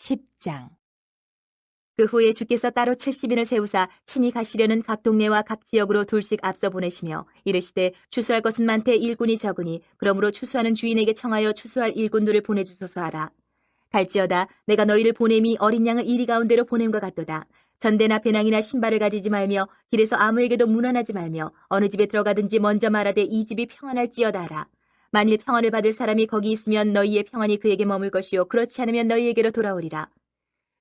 10장. 그 후에 주께서 따로 70인을 세우사 친히 가시려는 각 동네와 각 지역으로 둘씩 앞서 보내시며 이르시되 추수할 것은 많되 일꾼이 적으니 그러므로 추수하는 주인에게 청하여 추수할 일꾼들을 보내주소서 하라. 갈지어다 내가 너희를 보냄이 어린 양을 이리 가운데로 보냄과 같도다. 전대나 배낭이나 신발을 가지지 말며 길에서 아무에게도 문안하지 말며 어느 집에 들어가든지 먼저 말하되 이 집이 평안할지어다 하라. 만일 평안을 받을 사람이 거기 있으면 너희의 평안이 그에게 머물 것이요 그렇지 않으면 너희에게로 돌아오리라.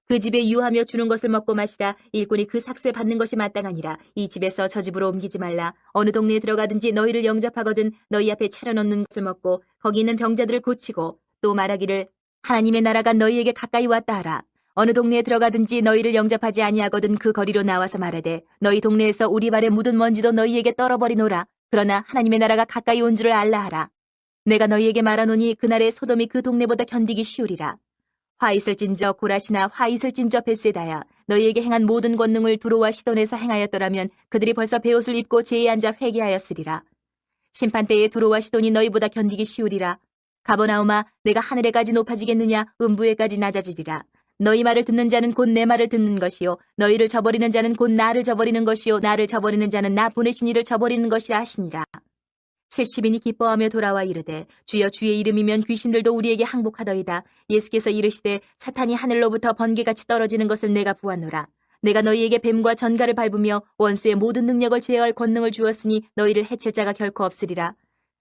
그 집에 유하며 주는 것을 먹고 마시라. 일꾼이 그 삭슬 받는 것이 마땅하니라. 이 집에서 저 집으로 옮기지 말라. 어느 동네에 들어가든지 너희를 영접하거든 너희 앞에 차려놓는 것을 먹고 거기 있는 병자들을 고치고 또 말하기를 하나님의 나라가 너희에게 가까이 왔다 하라. 어느 동네에 들어가든지 너희를 영접하지 아니하거든 그 거리로 나와서 말하되 너희 동네에서 우리 발에 묻은 먼지도 너희에게 떨어버리노라. 그러나 하나님의 나라가 가까이 온 줄을 알라 하라. 내가 너희에게 말하노니 그날에 소돔이 그 동네보다 견디기 쉬우리라. 화 있을진저 고라시나 화 있을진저 벳세다야 너희에게 행한 모든 권능을 두로와 시돈에서 행하였더라면 그들이 벌써 베옷을 입고 제에 앉아 회개하였으리라. 심판때에 두로와 시돈이 너희보다 견디기 쉬우리라. 가버나움아 내가 하늘에까지 높아지겠느냐 음부에까지 낮아지리라. 너희 말을 듣는 자는 곧 내 말을 듣는 것이요 너희를 저버리는 자는 곧 나를 저버리는 것이요 나를 저버리는 자는 나 보내신 이를 저버리는 것이라 하시니라. 70인이 기뻐하며 돌아와 이르되 주여 주의 이름이면 귀신들도 우리에게 항복하더이다. 예수께서 이르시되 사탄이 하늘로부터 번개같이 떨어지는 것을 내가 보았노라. 내가 너희에게 뱀과 전갈을 밟으며 원수의 모든 능력을 제어할 권능을 주었으니 너희를 해칠 자가 결코 없으리라.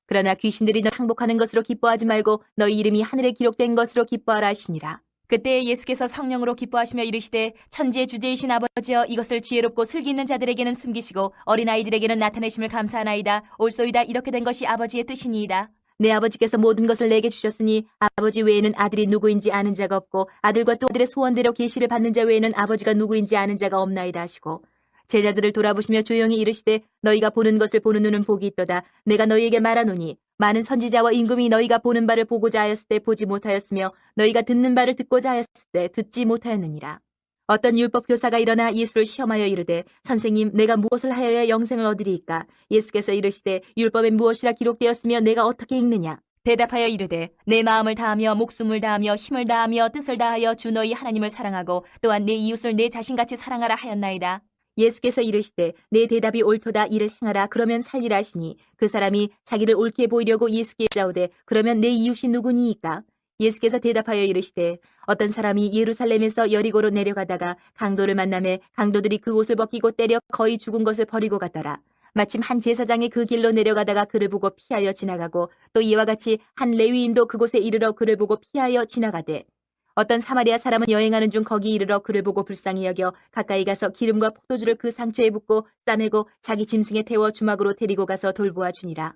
그러나 귀신들이 너 항복하는 것으로 기뻐하지 말고 너희 이름이 하늘에 기록된 것으로 기뻐하라 하시니라. 그때 예수께서 성령으로 기뻐하시며 이르시되 천지의 주제이신 아버지여 이것을 지혜롭고 슬기 있는 자들에게는 숨기시고 어린아이들에게는 나타내심을 감사하나이다. 옳소이다. 이렇게 된 것이 아버지의 뜻이니이다. 내 아버지께서 모든 것을 내게 주셨으니 아버지 외에는 아들이 누구인지 아는 자가 없고 아들과 또 아들의 소원대로 계시를 받는 자 외에는 아버지가 누구인지 아는 자가 없나이다 하시고 제자들을 돌아보시며 조용히 이르시되 너희가 보는 것을 보는 눈은 복이 있도다. 내가 너희에게 말하노니 많은 선지자와 임금이 너희가 보는 바를 보고자 하였을 때 보지 못하였으며 너희가 듣는 바를 듣고자 하였을 때 듣지 못하였느니라. 어떤 율법 교사가 일어나 예수를 시험하여 이르되 선생님 내가 무엇을 하여야 영생을 얻으리이까? 예수께서 이르시되 율법에 무엇이라 기록되었으며 내가 어떻게 읽느냐? 대답하여 이르되 내 마음을 다하며 목숨을 다하며 힘을 다하며 뜻을 다하여 주 너희 하나님을 사랑하고 또한 내 이웃을 내 자신같이 사랑하라 하였나이다. 예수께서 이르시되 내 대답이 옳도다. 이를 행하라. 그러면 살리라 하시니 그 사람이 자기를 옳게 보이려고 예수께 여짜오되 그러면 내 이웃이 누구니이까? 예수께서 대답하여 이르시되 어떤 사람이 예루살렘에서 여리고로 내려가다가 강도를 만나매 강도들이 그 옷을 벗기고 때려 거의 죽은 것을 버리고 갔더라. 마침 한 제사장이 그 길로 내려가다가 그를 보고 피하여 지나가고 또 이와 같이 한 레위인도 그곳에 이르러 그를 보고 피하여 지나가되 어떤 사마리아 사람은 여행하는 중 거기 이르러 그를 보고 불쌍히 여겨 가까이 가서 기름과 포도주를 그 상처에 붓고 싸매고 자기 짐승에 태워 주막으로 데리고 가서 돌보아 주니라.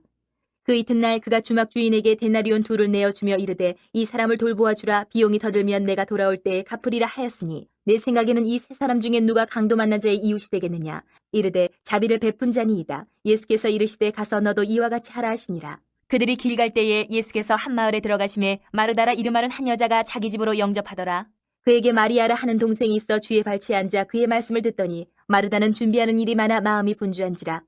그 이튿날 그가 주막 주인에게 데나리온 2를 내어주며 이르되 이 사람을 돌보아 주라. 비용이 더 들면 내가 돌아올 때에 갚으리라 하였으니 내 생각에는 이 세 사람 중에 누가 강도 만난 자의 이웃이 되겠느냐? 이르되 자비를 베푼 자니이다. 예수께서 이르시되 가서 너도 이와 같이 하라 하시니라. 그들이 길 갈 때에 예수께서 한 마을에 들어가심에 마르다라 이름하는 한 여자가 자기 집으로 영접하더라. 그에게 마리아라 하는 동생이 있어 주의 발치에 앉아 그의 말씀을 듣더니 마르다는 준비하는 일이 많아 마음이 분주한지라.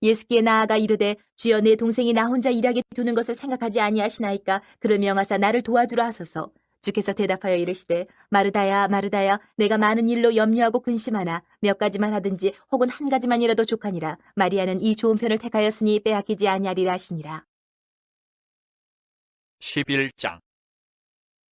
예수께 나아가 이르되 주여 내 동생이 나 혼자 일하게 두는 것을 생각하지 아니하시나이까? 그를 명하사 나를 도와주라 하소서. 주께서 대답하여 이르시되 마르다야 마르다야 내가 많은 일로 염려하고 근심하나 몇 가지만 하든지 혹은 한 가지만이라도 족하니라. 마리아는 이 좋은 편을 택하였으니 빼앗기지 아니하리라 하시니라. 11장.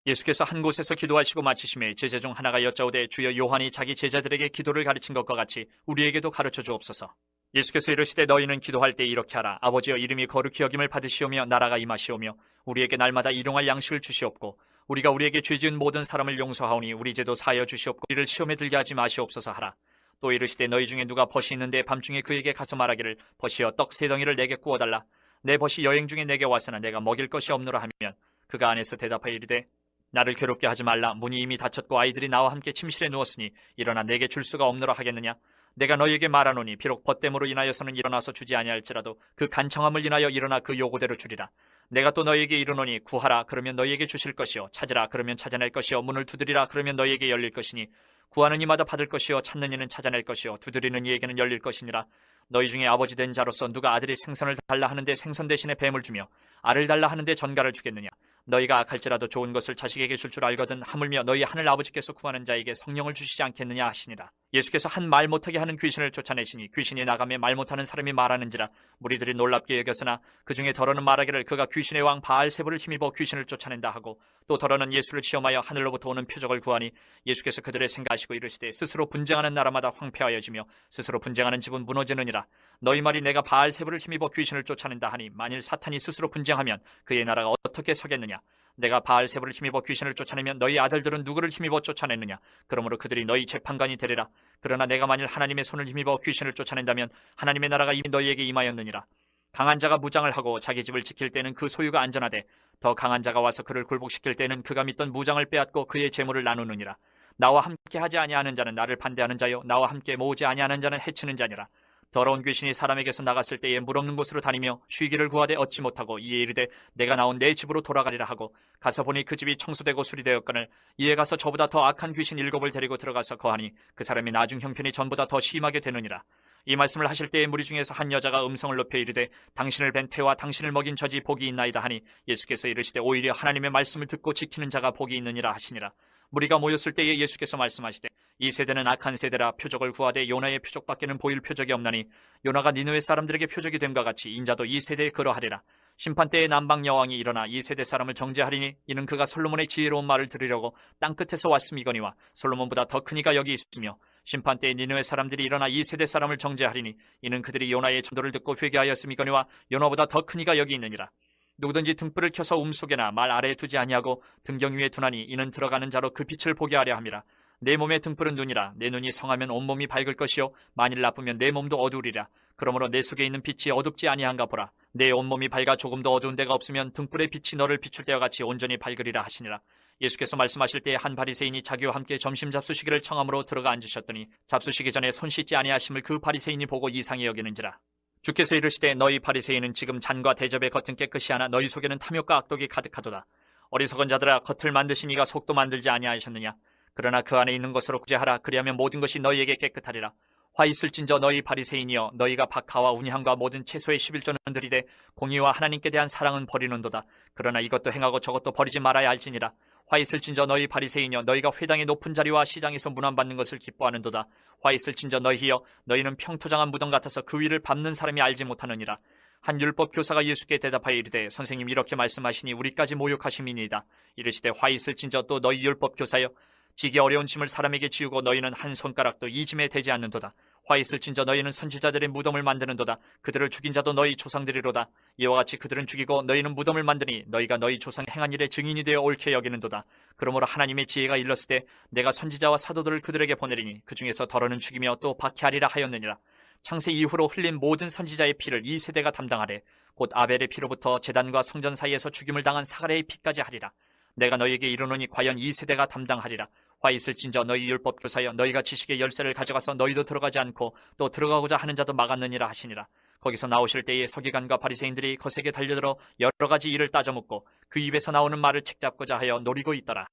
예수께서 한 곳에서 기도하시고 마치심에 제자 중 하나가 여짜오되 주여 요한이 자기 제자들에게 기도를 가르친 것과 같이 우리에게도 가르쳐 주옵소서. 예수께서 이르시되 너희는 기도할 때 이렇게 하라. 아버지여 이름이 거룩히 여김을 받으시오며 나라가 임하시오며 우리에게 날마다 일용할 양식을 주시옵고 우리가 우리에게 죄지은 모든 사람을 용서하오니 우리 죄도 사하여 주시옵고 우리를 시험에 들게 하지 마시옵소서 하라. 또 이르시되 너희 중에 누가 벗이 있는데 밤중에 그에게 가서 말하기를 벗이여 떡 3덩이를 내게 구워달라. 내 벗이 여행 중에 내게 왔으나 내가 먹일 것이 없노라 하면 그가 안에서 대답하여 이르되 나를 괴롭게 하지 말라. 문이 이미 닫혔고 아이들이 나와 함께 침실에 누웠으니 일어나 내게 줄 수가 없노라 하겠느냐? 내가 너희에게 말하노니 비록 벗됨으로 인하여서는 일어나서 주지 아니할지라도 그 간청함을 인하여 일어나 그 요구대로 주리라. 내가 또 너희에게 이르노니 구하라. 그러면 너희에게 주실 것이요 찾으라. 그러면 찾아낼 것이요 문을 두드리라. 그러면 너희에게 열릴 것이니 구하는 이마다 받을 것이요 찾는 이는 찾아낼 것이요 두드리는 이에게는 열릴 것이니라. 너희 중에 아버지 된 자로서 누가 아들이 생선을 달라 하는데 생선 대신에 뱀을 주며 알을 달라 하는데 전갈을 주겠느냐? 너희가 악할지라도 좋은 것을 자식에게 줄 줄 알거든 하물며 너희 하늘 아버지께서 구하는 자에게 성령을 주시지 않겠느냐 하시니라. 예수께서 한 말 못하게 하는 귀신을 쫓아내시니 귀신이 나가며 말 못하는 사람이 말하는지라. 무리들이 놀랍게 여겼으나 그 중에 더러는 말하기를 그가 귀신의 왕 바알세불을 힘입어 귀신을 쫓아낸다 하고, 또 더러는 예수를 시험하여 하늘로부터 오는 표적을 구하니 예수께서 그들의 생각하시고 이르시되 스스로 분쟁하는 나라마다 황폐하여지며 스스로 분쟁하는 집은 무너지느니라. 너희 말이 내가 바알세불을 힘입어 귀신을 쫓아낸다 하니 만일 사탄이 스스로 분쟁하면 그의 나라가 어떻게 서겠느냐. 내가 바알세불을 힘입어 귀신을 쫓아내면 너희 아들들은 누구를 힘입어 쫓아내느냐. 그러므로 그들이 너희 재판관이 되리라. 그러나 내가 만일 하나님의 손을 힘입어 귀신을 쫓아낸다면 하나님의 나라가 이미 너희에게 임하였느니라. 강한 자가 무장을 하고 자기 집을 지킬 때는 그 소유가 안전하되 더 강한 자가 와서 그를 굴복시킬 때는 그가 믿던 무장을 빼앗고 그의 재물을 나누느니라. 나와 함께 하지 아니하는 자는 나를 반대하는 자요 나와 함께 모으지 아니하는 자는 해치는 자니라. 더러운 귀신이 사람에게서 나갔을 때에 물 없는 곳으로 다니며 쉬기를 구하되 얻지 못하고 이에 이르되 내가 나온 내 집으로 돌아가리라 하고 가서 보니 그 집이 청소되고 수리되었거늘 이에 가서 저보다 더 악한 귀신 7을 데리고 들어가서 거하니 그 사람이 나중 형편이 전보다 더 심하게 되느니라. 이 말씀을 하실 때에 무리 중에서 한 여자가 음성을 높여 이르되 당신을 뵌 태와 당신을 먹인 젖이 복이 있나이다 하니 예수께서 이르시되 오히려 하나님의 말씀을 듣고 지키는 자가 복이 있느니라 하시니라. 무리가 모였을 때에 예수께서 말씀하시되 이 세대는 악한 세대라. 표적을 구하되 요나의 표적밖에는 보일 표적이 없나니 요나가 니느웨 사람들에게 표적이 됨과 같이 인자도 이 세대에 그러하리라. 심판 때에 남방 여왕이 일어나 이 세대 사람을 정죄하리니 이는 그가 솔로몬의 지혜로운 말을 들으려고 땅끝에서 왔음이거니와 솔로몬보다 더 큰 이가 여기 있으며 심판 때에 니느웨 사람들이 일어나 이 세대 사람을 정죄하리니 이는 그들이 요나의 전도를 듣고 회개하였음이거니와 요나보다 더 큰 이가 여기 있느니라. 누구든지 등불을 켜서 움속에나 말 아래에 두지 아니하고 등경 위에 두나니 이는 들어가는 자로 그 빛을 보게 하려 함이라. 내 몸의 등불은 눈이라. 내 눈이 성하면 온몸이 밝을 것이요 만일 나쁘면 내 몸도 어두우리라. 그러므로 내 속에 있는 빛이 어둡지 아니한가 보라. 내 온몸이 밝아 조금도 어두운 데가 없으면 등불의 빛이 너를 비출 때와 같이 온전히 밝으리라 하시니라. 예수께서 말씀하실 때에 한 바리새인이 자기와 함께 점심 잡수시기를 청함으로 들어가 앉으셨더니 잡수시기 전에 손 씻지 아니하심을 그 바리새인이 보고 이상히 여기는지라. 주께서 이르시되 너희 바리새인은 지금 잔과 대접의 겉은 깨끗이 하나 너희 속에는 탐욕과 악독이 가득하도다. 어리석은 자들아 겉을 만드신 이가 속도 만들지 아니하셨느냐. 그러나 그 안에 있는 것으로 구제하라. 그리하면 모든 것이 너희에게 깨끗하리라. 화 있을진저 너희 바리새인이여 너희가 박하와 운향과 모든 채소의 11조는 들이되 공의와 하나님께 대한 사랑은 버리는도다. 그러나 이것도 행하고 저것도 버리지 말아야 할지니라. 화 있을진저 너희 바리새인이여 너희가 회당의 높은 자리와 시장에서 문안받는 것을 기뻐하는도다. 화 있을진저 너희여 너희는 평토장한 무덤 같아서 그 위를 밟는 사람이 알지 못하느니라. 한 율법 교사가 예수께 대답하여 이르되 선생님 이렇게 말씀하시니 우리까지 모욕하심이니이다. 이르시되 화 있을진저 또 너희 율법 교사여 지기 어려운 짐을 사람에게 지우고 너희는 한 손가락도 이 짐에 대지 않는도다. 화 있을진저 너희는 선지자들의 무덤을 만드는도다. 그들을 죽인 자도 너희 조상들이로다. 이와 같이 그들은 죽이고 너희는 무덤을 만드니 너희가 너희 조상 행한 일의 증인이 되어 옳게 여기는도다. 그러므로 하나님의 지혜가 일렀을 때 내가 선지자와 사도들을 그들에게 보내리니 그 중에서 더러는 죽이며 또 박해하리라 하였느니라. 창세 이후로 흘린 모든 선지자의 피를 이 세대가 담당하되 곧 아벨의 피로부터 제단과 성전 사이에서 죽임을 당한 사가랴의 피까지 하리라. 내가 너희에게 이르노니 과연 이 세대가 담당하리라. 화 있을진저 너희 율법 교사여 너희가 지식의 열쇠를 가져가서 너희도 들어가지 않고 또 들어가고자 하는 자도 막았느니라 하시니라. 거기서 나오실 때에 서기관과 바리새인들이 거세게 달려들어 여러 가지 일을 따져묻고 그 입에서 나오는 말을 책잡고자 하여 노리고 있더라.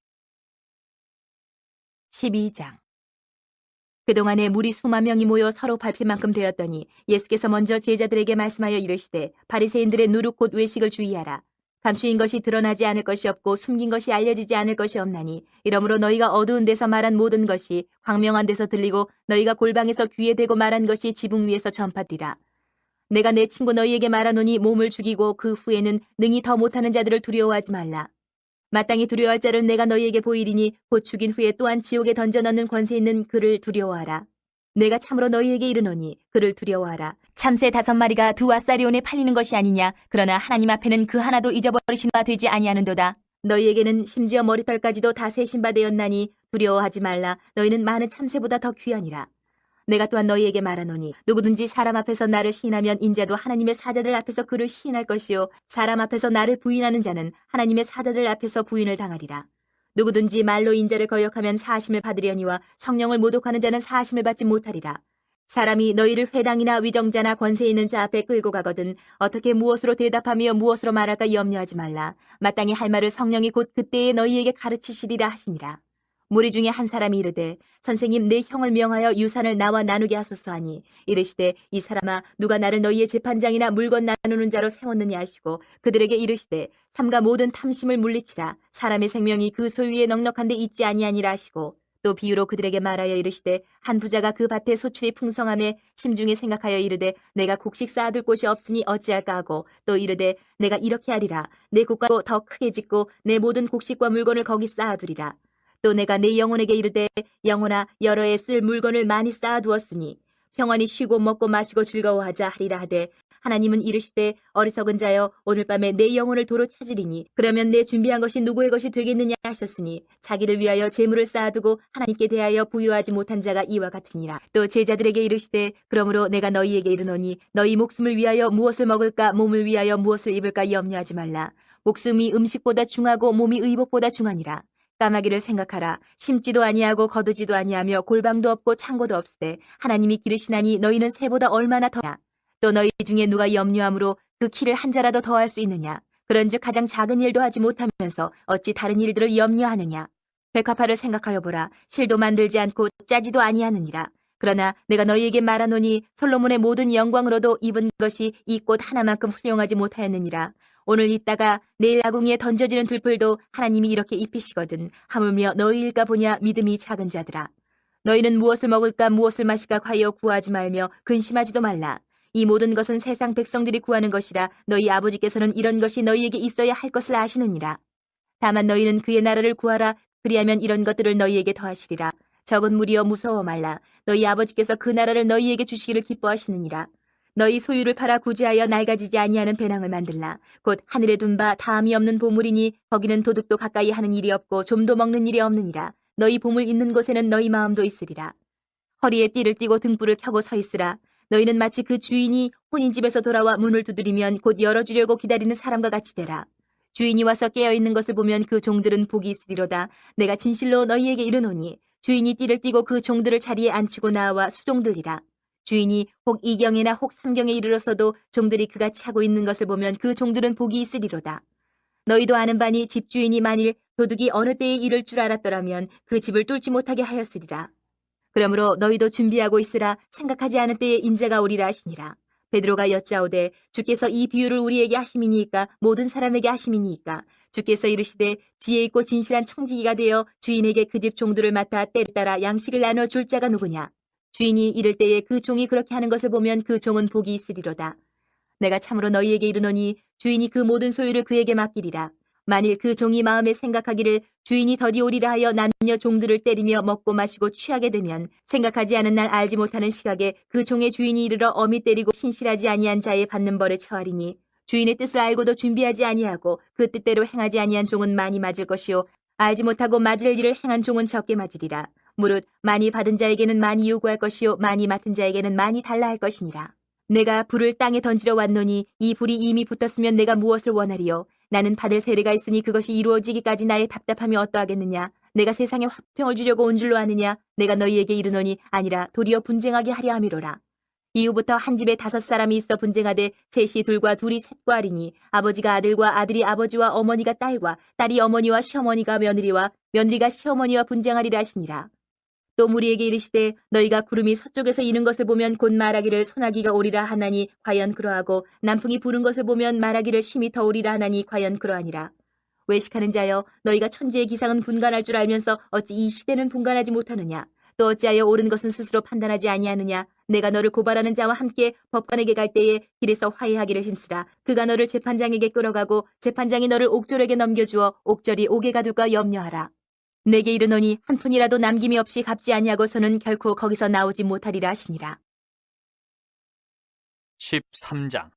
12장. 그동안에 무리 수만 명이 모여 서로 밟힐 만큼 되었더니 예수께서 먼저 제자들에게 말씀하여 이르시되 바리새인들의 누룩 곧 외식을 주의하라. 감추인 것이 드러나지 않을 것이 없고 숨긴 것이 알려지지 않을 것이 없나니 이러므로 너희가 어두운 데서 말한 모든 것이 광명한 데서 들리고 너희가 골방에서 귀에 대고 말한 것이 지붕 위에서 전파되리라. 내가 내 친구 너희에게 말하노니 몸을 죽이고 그 후에는 능히 더 못하는 자들을 두려워하지 말라. 마땅히 두려워할 자를 내가 너희에게 보이리니 곧 죽인 후에 또한 지옥에 던져 넣는 권세 있는 그를 두려워하라. 내가 참으로 너희에게 이르노니 그를 두려워하라. 참새 5마리가 2앗사리온에 팔리는 것이 아니냐. 그러나 하나님 앞에는 그 하나도 잊어버리신 바 되지 아니하는도다. 너희에게는 심지어 머리털까지도 다 세신 바 되었나니 두려워하지 말라. 너희는 많은 참새보다 더 귀하니라. 내가 또한 너희에게 말하노니 누구든지 사람 앞에서 나를 시인하면 인자도 하나님의 사자들 앞에서 그를 시인할 것이요 사람 앞에서 나를 부인하는 자는 하나님의 사자들 앞에서 부인을 당하리라. 누구든지 말로 인자를 거역하면 사심을 받으려니와 성령을 모독하는 자는 사심을 받지 못하리라. 사람이 너희를 회당이나 위정자나 권세 있는 자 앞에 끌고 가거든 어떻게 무엇으로 대답하며 무엇으로 말할까 염려하지 말라. 마땅히 할 말을 성령이 곧 그때에 너희에게 가르치시리라 하시니라. 무리 중에 한 사람이 이르되 선생님 내 형을 명하여 유산을 나와 나누게 하소서 하니 이르시되 이 사람아 누가 나를 너희의 재판장이나 물건 나누는 자로 세웠느냐 하시고 그들에게 이르시되 삼가 모든 탐심을 물리치라 사람의 생명이 그 소유에 넉넉한데 있지 아니하니라 하시고 또 비유로 그들에게 말하여 이르시되 한 부자가 그 밭에 소출이 풍성함에 심중에 생각하여 이르되 내가 곡식 쌓아둘 곳이 없으니 어찌할까 하고 또 이르되 내가 이렇게 하리라 내 곳과 더 크게 짓고 내 모든 곡식과 물건을 거기 쌓아두리라 또 내가 내 영혼에게 이르되 영혼아 여러 해 쓸 물건을 많이 쌓아두었으니 평안히 쉬고 먹고 마시고 즐거워하자 하리라 하되 하나님은 이르시되 어리석은 자여 오늘 밤에 내 영혼을 도로 찾으리니 그러면 내 준비한 것이 누구의 것이 되겠느냐 하셨으니 자기를 위하여 재물을 쌓아두고 하나님께 대하여 부유하지 못한 자가 이와 같으니라. 또 제자들에게 이르시되 그러므로 내가 너희에게 이르노니 너희 목숨을 위하여 무엇을 먹을까 몸을 위하여 무엇을 입을까 염려하지 말라. 목숨이 음식보다 중하고 몸이 의복보다 중하니라. 까마귀를 생각하라. 심지도 아니하고 거두지도 아니하며 골방도 없고 창고도 없으되 하나님이 기르시나니 너희는 새보다 얼마나 더냐. 또 너희 중에 누가 염려함으로 그 키를 한 자라도 더할 수 있느냐. 그런즉 가장 작은 일도 하지 못하면서 어찌 다른 일들을 염려하느냐. 백합화를 생각하여 보라. 실도 만들지 않고 짜지도 아니하느니라. 그러나 내가 너희에게 말하노니 솔로몬의 모든 영광으로도 입은 것이 이 꽃 하나만큼 훌륭하지 못하였느니라. 오늘 있다가 내일 아궁이에 던져지는 들풀도 하나님이 이렇게 입히시거든. 하물며 너희일까 보냐 믿음이 작은 자들아. 너희는 무엇을 먹을까 무엇을 마실까 하여 구하지 말며 근심하지도 말라. 이 모든 것은 세상 백성들이 구하는 것이라 너희 아버지께서는 이런 것이 너희에게 있어야 할 것을 아시느니라. 다만 너희는 그의 나라를 구하라. 그리하면 이런 것들을 너희에게 더하시리라. 적은 무리여 무서워 말라. 너희 아버지께서 그 나라를 너희에게 주시기를 기뻐하시느니라. 너희 소유를 팔아 구제하여 낡아지지 아니하는 배낭을 만들라. 곧 하늘에 둔 바 다함이 없는 보물이니 거기는 도둑도 가까이 하는 일이 없고 좀도 먹는 일이 없느니라. 너희 보물 있는 곳에는 너희 마음도 있으리라. 허리에 띠를 띠고 등불을 켜고 서 있으라. 너희는 마치 그 주인이 혼인집에서 돌아와 문을 두드리면 곧 열어주려고 기다리는 사람과 같이 되라. 주인이 와서 깨어있는 것을 보면 그 종들은 복이 있으리로다. 내가 진실로 너희에게 이르노니 주인이 띠를 띠고 그 종들을 자리에 앉히고 나와 수종들이라. 주인이 혹 이경에나 혹 삼경에 이르렀어도 종들이 그같이 하고 있는 것을 보면 그 종들은 복이 있으리로다. 너희도 아는 바니 집주인이 만일 도둑이 어느 때에 이를 줄 알았더라면 그 집을 뚫지 못하게 하였으리라. 그러므로 너희도 준비하고 있으라. 생각하지 않은 때에 인자가 오리라 하시니라. 베드로가 여짜오되 주께서 이 비유를 우리에게 하심이니까 모든 사람에게 하심이니까 주께서 이르시되 지혜 있고 진실한 청지기가 되어 주인에게 그 집 종들을 맡아 때를 따라 양식을 나눠 줄 자가 누구냐. 주인이 이를 때에 그 종이 그렇게 하는 것을 보면 그 종은 복이 있으리로다. 내가 참으로 너희에게 이르노니 주인이 그 모든 소유를 그에게 맡기리라. 만일 그 종이 마음에 생각하기를 주인이 더디 오리라 하여 남녀 종들을 때리며 먹고 마시고 취하게 되면 생각하지 않은 날 알지 못하는 시각에 그 종의 주인이 이르러 엄히 때리고 신실하지 아니한 자의 받는 벌에 처하리니 주인의 뜻을 알고도 준비하지 아니하고 그 뜻대로 행하지 아니한 종은 많이 맞을 것이요 알지 못하고 맞을 일을 행한 종은 적게 맞으리라. 무릇 많이 받은 자에게는 많이 요구할 것이요 많이 맡은 자에게는 많이 달라 할 것이니라. 내가 불을 땅에 던지러 왔노니 이 불이 이미 붙었으면 내가 무엇을 원하리요. 나는 받을 세례가 있으니 그것이 이루어지기까지 나의 답답함이 어떠하겠느냐. 내가 세상에 화평을 주려고 온 줄로 아느냐. 내가 너희에게 이르노니 아니라 도리어 분쟁하게 하려 함이로라. 이후부터 한 집에 5사람이 있어 분쟁하되 셋이 둘과 둘이 셋과 하리니 아버지가 아들과 아들이 아버지와 어머니가 딸과 딸이 어머니와 시어머니가 며느리와 며느리가 시어머니와 분쟁하리라 하시니라. 또 무리에게 이르시되 너희가 구름이 서쪽에서 이는 것을 보면 곧 말하기를 소나기가 오리라 하나니 과연 그러하고 남풍이 부는 것을 보면 말하기를 심히 더 오리라 하나니 과연 그러하니라. 외식하는 자여 너희가 천지의 기상은 분간할 줄 알면서 어찌 이 시대는 분간하지 못하느냐. 또 어찌하여 옳은 것은 스스로 판단하지 아니하느냐. 내가 너를 고발하는 자와 함께 법관에게 갈 때에 길에서 화해하기를 힘쓰라. 그가 너를 재판장에게 끌어가고 재판장이 너를 옥졸에게 넘겨주어 옥졸이 옥에 가둘까 염려하라. 내게 이르노니 한 푼이라도 남김이 없이 갚지 아니하고서는 결코 거기서 나오지 못하리라 하시니라. 13장.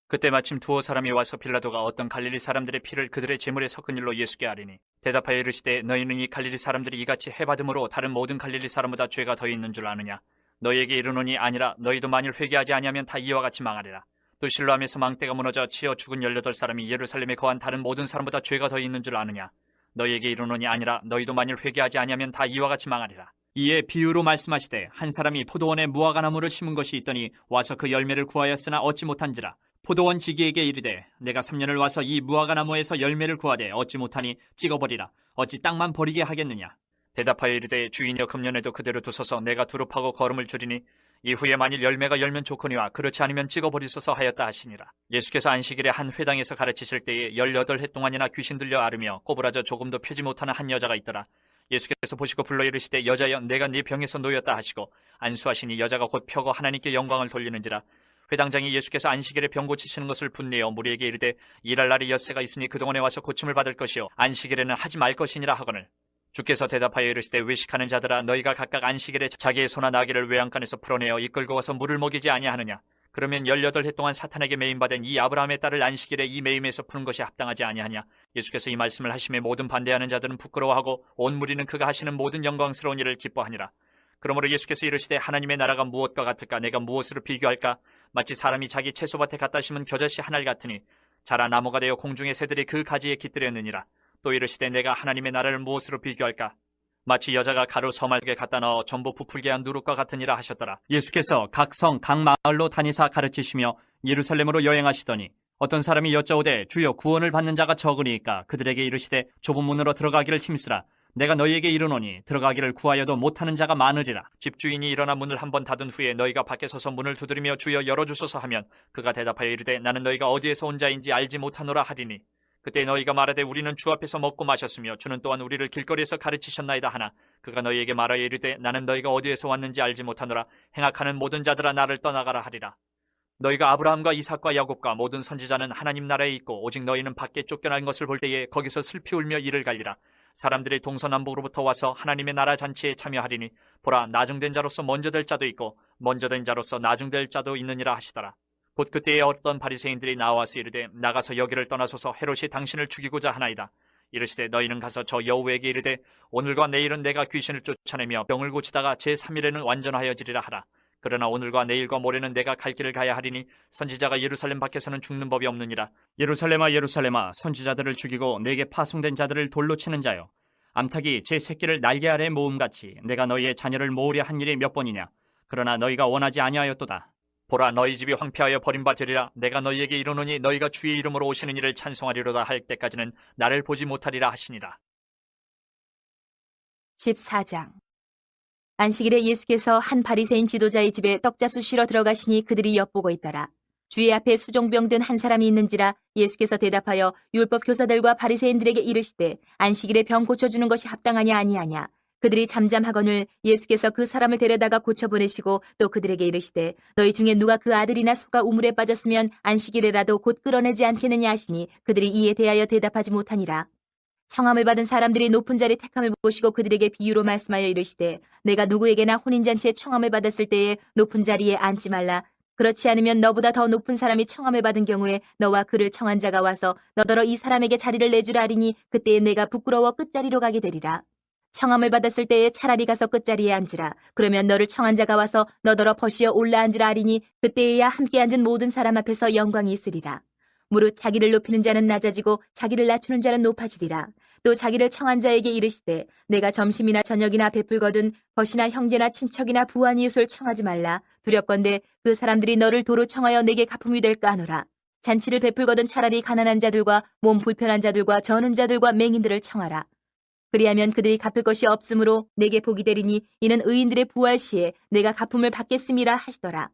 그때 마침 두어 사람이 와서 빌라도가 어떤 갈릴리 사람들의 피를 그들의 제물에 섞은 일로 예수께 아뢰니 대답하여 이르시되 너희는 이 갈릴리 사람들이 이같이 해받음으로 다른 모든 갈릴리 사람보다 죄가 더 있는 줄 아느냐. 너희에게 이르노니 아니라 너희도 만일 회개하지 아니하면 다 이와 같이 망하리라. 또 실로암에서 망대가 무너져 치어 죽은 18사람이 예루살렘에 거한 다른 모든 사람보다 죄가 더 있는 줄 아느냐. 너희에게 이르노니 아니라 너희도 만일 회개하지 아니하면 다 이와 같이 망하리라. 이에 비유로 말씀하시되 한 사람이 포도원에 무화과 나무를 심은 것이 있더니 와서 그 열매를 구하였으나 얻지 못한지라. 포도원 지기에게 이르되 내가 3년을 와서 이 무화과 나무에서 열매를 구하되 얻지 못하니 찍어버리라. 어찌 땅만 버리게 하겠느냐. 대답하여 이르되 주인이여 금년에도 그대로 두소서 내가 두릅하고 거름을 줄이니 이후에 만일 열매가 열면 좋거니와 그렇지 않으면 찍어버리소서 하였다 하시니라. 예수께서 안식일에 한 회당에서 가르치실 때에 18해 동안이나 귀신 들려 앓으며 꼬부라져 조금도 펴지 못하는 한 여자가 있더라. 예수께서 보시고 불러 이르시되 여자여 내가 네 병에서 놓였다 하시고 안수하시니 여자가 곧 펴고 하나님께 영광을 돌리는지라. 회당장이 예수께서 안식일에 병 고치시는 것을 분내어 무리에게 이르되 일할 날이 엿새가 있으니 그동안에 와서 고침을 받을 것이요 안식일에는 하지 말 것이니라 하거늘. 주께서 대답하여 이르시되 외식하는 자들아 너희가 각각 안식일에 자기의 소나 나귀를 외양간에서 풀어내어 이끌고 와서 물을 먹이지 아니하느냐. 그러면 18해 동안 사탄에게 매임받은 이 아브라함의 딸을 안식일에 이 매임에서 푸는 것이 합당하지 아니하냐. 예수께서 이 말씀을 하심에 모든 반대하는 자들은 부끄러워하고 온 무리는 그가 하시는 모든 영광스러운 일을 기뻐하니라. 그러므로 예수께서 이르시되 하나님의 나라가 무엇과 같을까. 내가 무엇으로 비교할까. 마치 사람이 자기 채소밭에 갖다 심은 겨자씨 한 알 같으니 자라 나무가 되어 공중의 새들이 그 가지에 깃들였느니라. 또 이르시되 내가 하나님의 나라를 무엇으로 비교할까. 마치 여자가 가루 서말에 갖다 넣어 전부 부풀게 한 누룩과 같으니라 하셨더라. 예수께서 각 성, 각 마을로 다니사 가르치시며 예루살렘으로 여행하시더니 어떤 사람이 여짜오되 주여 구원을 받는 자가 적으니까 그들에게 이르시되 좁은 문으로 들어가기를 힘쓰라. 내가 너희에게 이르노니 들어가기를 구하여도 못하는 자가 많으리라. 집주인이 일어나 문을 한번 닫은 후에 너희가 밖에 서서 문을 두드리며 주여 열어주소서 하면 그가 대답하여 이르되 나는 너희가 어디에서 온 자인지 알지 못하노라 하리니 그때 너희가 말하되 우리는 주 앞에서 먹고 마셨으며 주는 또한 우리를 길거리에서 가르치셨나이다 하나 그가 너희에게 말하여 이르되 나는 너희가 어디에서 왔는지 알지 못하노라. 행악하는 모든 자들아 나를 떠나가라 하리라. 너희가 아브라함과 이삭과 야곱과 모든 선지자는 하나님 나라에 있고 오직 너희는 밖에 쫓겨난 것을 볼 때에 거기서 슬피 울며 이를 갈리라. 사람들이 동서남북으로부터 와서 하나님의 나라 잔치에 참여하리니 보라 나중된 자로서 먼저 될 자도 있고 먼저 된 자로서 나중될 자도 있느니라 하시더라. 곧 그때에 어떤 바리새인들이 나와서 이르되 나가서 여기를 떠나소서 헤롯이 당신을 죽이고자 하나이다. 이르시되 너희는 가서 저 여우에게 이르되 오늘과 내일은 내가 귀신을 쫓아내며 병을 고치다가 제3일에는 완전하여지리라 하라. 그러나 오늘과 내일과 모레는 내가 갈 길을 가야 하리니 선지자가 예루살렘 밖에서는 죽는 법이 없느니라. 예루살렘아 예루살렘아 선지자들을 죽이고 내게 파송된 자들을 돌로 치는 자여 암탉이 제 새끼를 날개 아래 모음같이 내가 너희의 자녀를 모으려 한 일이 몇 번이냐. 그러나 너희가 원하지 아니하였도다. 보라 너희 집이 황폐하여 버림받으리라. 내가 너희에게 이르노니 너희가 주의 이름으로 오시는 이를 찬송하리로다 할 때까지는 나를 보지 못하리라 하시니라. 14장. 안식일에 예수께서 한 바리새인 지도자의 집에 떡잡수시러 들어가시니 그들이 엿보고 있더라. 주의 앞에 수종병 든 한 사람이 있는지라. 예수께서 대답하여 율법 교사들과 바리새인들에게 이르시되 안식일에 병 고쳐주는 것이 합당하냐 아니하냐. 그들이 잠잠하거늘 예수께서 그 사람을 데려다가 고쳐보내시고 또 그들에게 이르시되 너희 중에 누가 그 아들이나 소가 우물에 빠졌으면 안식일에라도 곧 끌어내지 않겠느냐 하시니 그들이 이에 대하여 대답하지 못하니라. 청함을 받은 사람들이 높은 자리 택함을 보시고 그들에게 비유로 말씀하여 이르시되 내가 누구에게나 혼인잔치에 청함을 받았을 때에 높은 자리에 앉지 말라. 그렇지 않으면 너보다 더 높은 사람이 청함을 받은 경우에 너와 그를 청한 자가 와서 너더러 이 사람에게 자리를 내주라 하리니 그때에 내가 부끄러워 끝자리로 가게 되리라. 청함을 받았을 때에 차라리 가서 끝자리에 앉으라. 그러면 너를 청한 자가 와서 너더러 버시어 올라앉으라 하리니 그때에야 함께 앉은 모든 사람 앞에서 영광이 있으리라. 무릇 자기를 높이는 자는 낮아지고 자기를 낮추는 자는 높아지리라. 또 자기를 청한 자에게 이르시되 내가 점심이나 저녁이나 베풀거든 벗이나 형제나 친척이나 부한 이웃을 청하지 말라. 두렵건대 그 사람들이 너를 도로 청하여 내게 갚음이 될까 하노라. 잔치를 베풀거든 차라리 가난한 자들과 몸 불편한 자들과 저는 자들과 맹인들을 청하라. 그리하면 그들이 갚을 것이 없으므로 내게 복이 되리니 이는 의인들의 부활 시에 내가 갚음을 받겠음이라 하시더라.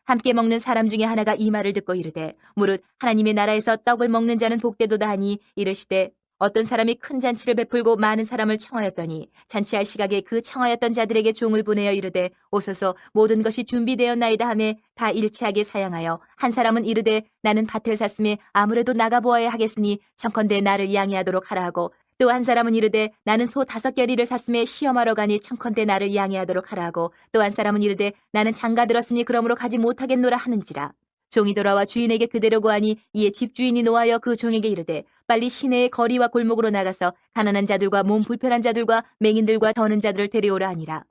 함께 먹는 사람 중에 하나가 이 말을 듣고 이르되 무릇 하나님의 나라에서 떡을 먹는 자는 복되도다 하니 이르시되 어떤 사람이 큰 잔치를 베풀고 많은 사람을 청하였더니 잔치할 시각에 그 청하였던 자들에게 종을 보내어 이르되 오소서 모든 것이 준비되었나이다 하매 다 일치하게 사양하여 한 사람은 이르되 나는 밭을 샀음에 아무래도 나가보아야 하겠으니 청컨대 나를 양해하도록 하라 하고 또 한 사람은 이르되 나는 소 5겨리를 샀음에 시험하러 가니 청컨대 나를 양해하도록 하라 하고 또 한 사람은 이르되 나는 장가 들었으니 그러므로 가지 못하겠노라 하는지라. 종이 돌아와 주인에게 그대로 고하니 이에 집주인이 노하여 그 종에게 이르되 빨리 시내의 거리와 골목으로 나가서 가난한 자들과 몸 불편한 자들과 맹인들과 더는 자들을 데려오라 하니라.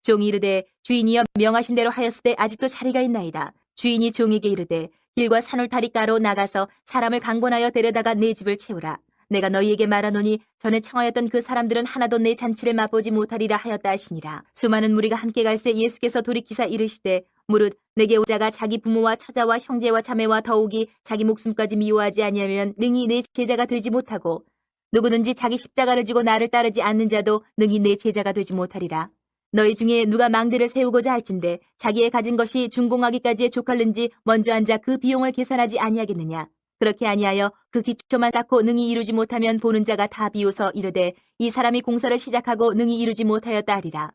종이 이르되 주인이여 명하신 대로 하였으되 아직도 자리가 있나이다. 주인이 종에게 이르되 길과 산울타리가로 나가서 사람을 강권하여 데려다가 내 집을 채우라. 내가 너희에게 말하노니 전에 청하였던 그 사람들은 하나도 내 잔치를 맛보지 못하리라 하였다 하시니라. 수많은 무리가 함께 갈새 예수께서 돌이키사 이르시되 무릇 내게 오자가 자기 부모와 처자와 형제와 자매와 더욱이 자기 목숨까지 미워하지 아니하면 능히 내 제자가 되지 못하고 누구든지 자기 십자가를 지고 나를 따르지 않는 자도 능히 내 제자가 되지 못하리라. 너희 중에 누가 망대를 세우고자 할진대 자기의 가진 것이 준공하기까지에 족할는지 먼저 앉아 그 비용을 계산하지 아니하겠느냐. 그렇게 아니하여 그 기초만 쌓고 능히 이루지 못하면 보는 자가 다 비웃어 이르되 이 사람이 공사를 시작하고 능히 이루지 못하였다 하리라.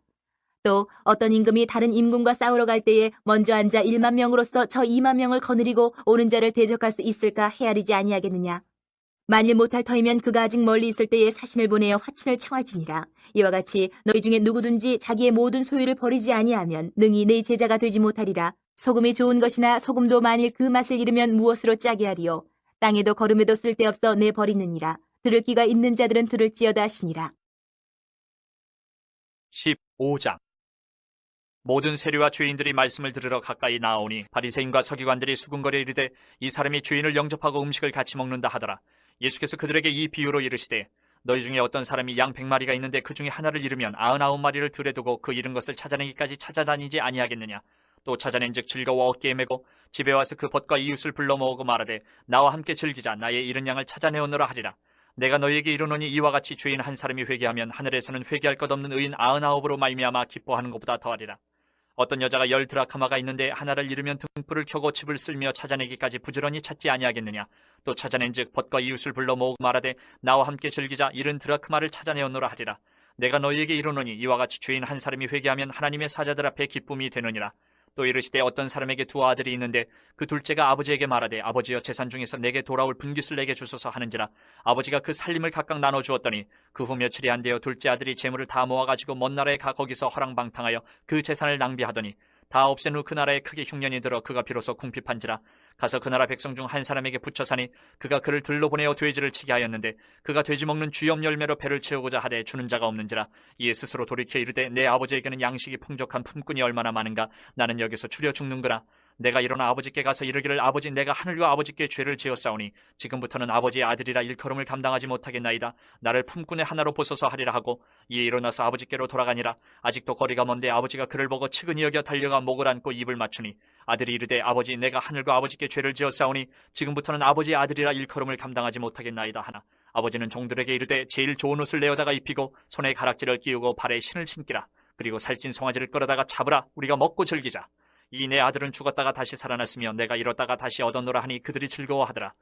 또 어떤 임금이 다른 임금과 싸우러 갈 때에 먼저 앉아 1만 명으로서 저 2만 명을 거느리고 오는 자를 대적할 수 있을까 헤아리지 아니하겠느냐. 만일 못할 터이면 그가 아직 멀리 있을 때에 사신을 보내어 화친을 청할지니라. 이와 같이 너희 중에 누구든지 자기의 모든 소유를 버리지 아니하면 능히 내 제자가 되지 못하리라. 소금이 좋은 것이나 소금도 만일 그 맛을 잃으면 무엇으로 짜게 하리요. 땅에도 거름에도 쓸데없어 내 버리느니라. 들을 귀가 있는 자들은 들을지어다 하시니라. 15장. 모든 세리와 죄인들이 말씀을 들으러 가까이 나오니 바리새인과 서기관들이 수군거려 이르되 이 사람이 죄인을 영접하고 음식을 같이 먹는다 하더라. 예수께서 그들에게 이 비유로 이르시되 너희 중에 어떤 사람이 양 100마리가 있는데 그 중에 하나를 잃으면 99마리를 들에 두고 그 잃은 것을 찾아내기까지 찾아다니지 아니하겠느냐. 또 찾아낸즉 즐거워 어깨에 메고 집에 와서 그 벗과 이웃을 불러 모으고 말하되 나와 함께 즐기자. 나의 잃은 양을 찾아내오노라 하리라. 내가 너희에게 이르노니 이와 같이 죄인 한 사람이 회개하면 하늘에서는 회개할 것 없는 의인 99으로 말미암아 기뻐하는 것보다 더하리라. 어떤 여자가 10드라크마가 있는데 하나를 잃으면 등불을 켜고 집을 쓸며 찾아내기까지 부지런히 찾지 아니하겠느냐. 또 찾아낸즉 벗과 이웃을 불러 모으고 말하되 나와 함께 즐기자. 잃은 드라크마를 찾아내오노라 하리라. 내가 너희에게 이르노니 이와 같이 죄인 한 사람이 회개하면 하나님의 사자들 앞에 기쁨이 되느니라. 또 이르시되 어떤 사람에게 두 아들이 있는데 그 둘째가 아버지에게 말하되 아버지여 재산 중에서 내게 돌아올 분깃을 내게 주소서 하는지라. 아버지가 그 살림을 각각 나눠 주었더니 그 후 며칠이 안 되어 둘째 아들이 재물을 다 모아가지고 먼 나라에 가 거기서 허랑방탕하여 그 재산을 낭비하더니 다 없앤 후 그 나라에 크게 흉년이 들어 그가 비로소 궁핍한지라. 가서 그 나라 백성 중 한 사람에게 붙여 사니 그가 그를 들로 보내어 돼지를 치게 하였는데 그가 돼지 먹는 주염 열매로 배를 채우고자 하되 주는 자가 없는지라. 이에 스스로 돌이켜 이르되 내 아버지에게는 양식이 풍족한 품꾼이 얼마나 많은가. 나는 여기서 추려 죽는구나. 내가 일어나 아버지께 가서 이르기를 아버지 내가 하늘과 아버지께 죄를 지었사오니 지금부터는 아버지의 아들이라 일컬음을 감당하지 못하겠나이다. 나를 품꾼의 하나로 보소서 하리라 하고 이에 일어나서 아버지께로 돌아가니라. 아직도 거리가 먼데 아버지가 그를 보고 측은히 여겨 달려가 목을 안고 입을 맞추니 아들이 이르되 아버지 내가 하늘과 아버지께 죄를 지었사오니 지금부터는 아버지의 아들이라 일컬음을 감당하지 못하겠나이다 하나 아버지는 종들에게 이르되 제일 좋은 옷을 내어다가 입히고 손에 가락지를 끼우고 발에 신을 신기라. 그리고 살찐 송아지를 끌어다가 잡으라. 우리가 먹고 즐기자. 이 내 아들은 죽었다가 다시 살아났으며 내가 잃었다가 다시 얻었노라 하니 그들이 즐거워하더라.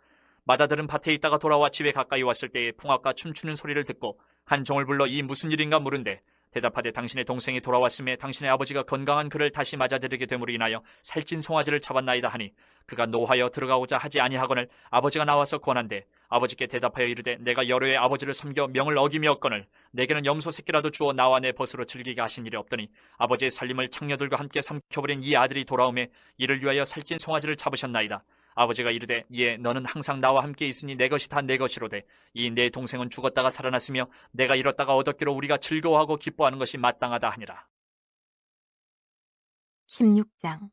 맏아들은 밭에 있다가 돌아와 집에 가까이 왔을 때에 풍악과 춤추는 소리를 듣고 한 종을 불러 이 무슨 일인가 물은데 대답하되 당신의 동생이 돌아왔음에 당신의 아버지가 건강한 그를 다시 맞아들이게 됨으로 인하여 살찐 송아지를 잡았나이다 하니 그가 노하여 들어가고자 하지 아니하거늘 아버지가 나와서 권한대 아버지께 대답하여 이르되 내가 여러 해 아버지를 섬겨 명을 어기며었거늘 내게는 염소 새끼라도 주어 나와 내 벗으로 즐기게 하신 일이 없더니 아버지의 살림을 창녀들과 함께 삼켜버린 이 아들이 돌아오매 이를 위하여 살찐 송아지를 잡으셨나이다. 아버지가 이르되 예 너는 항상 나와 함께 있으니 내 것이 다 내 것이로되 이 내 동생은 죽었다가 살아났으며 내가 잃었다가 얻었기로 우리가 즐거워하고 기뻐하는 것이 마땅하다 하니라. 16장.